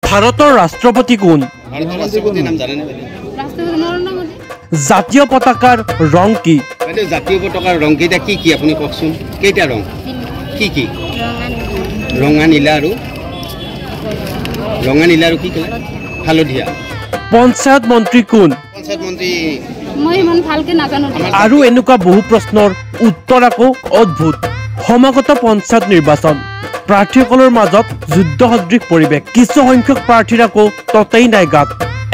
ভাৰতৰ ৰাষ্ট্ৰপতি কোন? জাতীয় পতাকাৰ ৰং কি? জাতীয় পতাকাৰ ৰং কেইটা কি কি আপুনি কওকচোন? কেইটা ৰং কি কি? ৰঙা নীলা আৰু কি কয়? হালধীয়া। পঞ্চায়ত মন্ত্ৰী কোন? পঞ্চায়ত মন্ত্ৰী মই ইমান ভালকে নাজানো। আৰু এনেকুৱা বহু প্ৰশ্নৰ উত্তৰ আকৌ অদ্ভুত। সমাগত পঞ্চায়ত নিৰ্বাচন, প্ৰাৰ্থীসকলৰ মাজত যুদ্ধ সদৃশ পৰিৱেশ। কিছু সংখ্যক প্ৰাৰ্থীৰ আকৌ ততেই নাই গাত।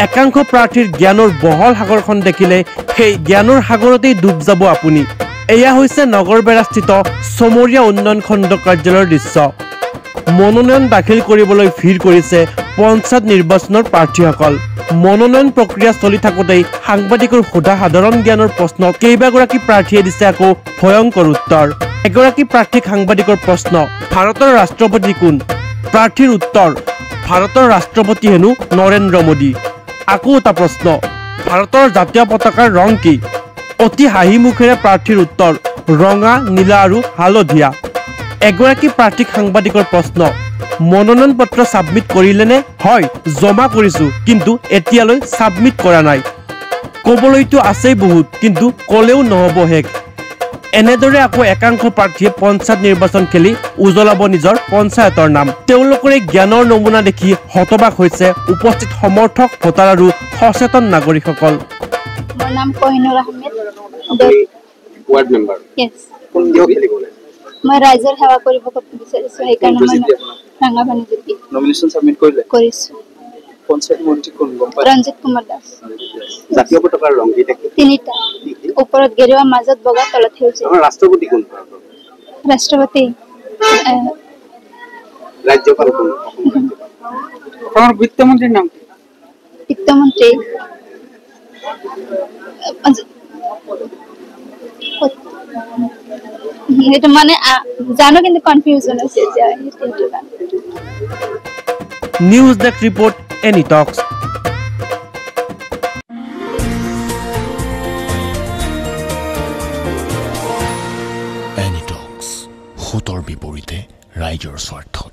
একাংশ প্ৰাৰ্থীৰ জ্ঞানৰ বহল সাগৰখন দেখিলে সেই জ্ঞানৰ সাগৰতেই ডুব যাব আপুনি। এয়া হৈছে নগৰবেৰাস্থিত চমৰীয়া উন্নয়ন খণ্ড কাৰ্যালয়ৰ দৃশ্য। মনোনয়ন দাখিল কৰিবলৈ ভিৰ কৰিছে পঞ্চায়ত নিৰ্বাচনৰ প্ৰাৰ্থীসকল। মনোনয়ন প্ৰক্ৰিয়া চলি থাকোঁতেই সাংবাদিকৰ সোধা সাধাৰণ জ্ঞানৰ প্ৰশ্নত কেইবাগৰাকী প্ৰাৰ্থীয়ে দিছে আকৌ ভয়ংকৰ উত্তৰ। এগৰাকী প্ৰাৰ্থীক সাংবাদিকৰ প্ৰশ্ন, ভাৰতৰ ৰাষ্ট্ৰপতি কোন? প্ৰাৰ্থীৰ উত্তৰ, ভাৰতৰ ৰাষ্ট্ৰপতি হেনো নৰেন্দ্ৰ মোদী। আকৌ এটা প্ৰশ্ন, ভাৰতৰ জাতীয় পতাকাৰ ৰং কি? অতি হাঁহিমুখেৰে প্ৰাৰ্থীৰ উত্তৰ, ৰঙা, নীলা আৰু হালধীয়া। এগৰাকী প্ৰাৰ্থীক সাংবাদিকৰ প্ৰশ্ন, মনোনয়ন পত্ৰ ছাবমিট কৰিলেনে? হয়, জমা কৰিছোঁ, কিন্তু এতিয়ালৈ ছাবমিট কৰা নাই। ক'বলৈতো আছেই বহুত, কিন্তু ক'লেও নহ'ব শেষ। এনেদৰে আকৌ একাংশ প্ৰাৰ্থীয়ে পঞ্চায়ত নিৰ্বাচন খেলি উজ্বলাব নিজৰ পঞ্চায়তৰ নাম। তেওঁলোকৰে জ্ঞানৰ নমুনা দেখি হতবাক হৈছে উপস্থিত সমৰ্থক, ভোটাৰ আৰু সচেতন নাগৰিকসকল। মোৰ নাম কহিনুৰ আহমেদ, ৱাৰ্ড মেম্বাৰ। মই ৰাইজৰ সেৱা কৰিব বিচাৰিছোঁ, সেইকাৰণে মই ৰাঙাপানী জিপি নমিনেশ্যন ছাবমিট কৰিছোঁ। পঞ্চায়ত মন্ত্ৰী কোন গম পায়? ৰঞ্জিত কুমাৰ দাস। জাতীয় পতাকাৰ ৰং কেইটা? তিনিটা, ওপৰত গেৰুৱা, মাজত বগা, তলত সেউজীয়া। ৰাষ্ট্ৰপতি কোন? ৰাষ্ট্ৰপতি ৰাজ্যপাল কোন? অসমৰ বিত্তমন্ত্ৰীৰ নাম? বিত্তমন্ত্ৰী সেইটো মানে জানো, কিন্তু কনফিউজন আছে এতিয়া। নিউজ ডেস্ক ৰিপৰ্ট, এনি টক্স। এনি টক্স, সোঁতৰ বিপৰীতে ৰাইজৰ স্বাৰ্থত।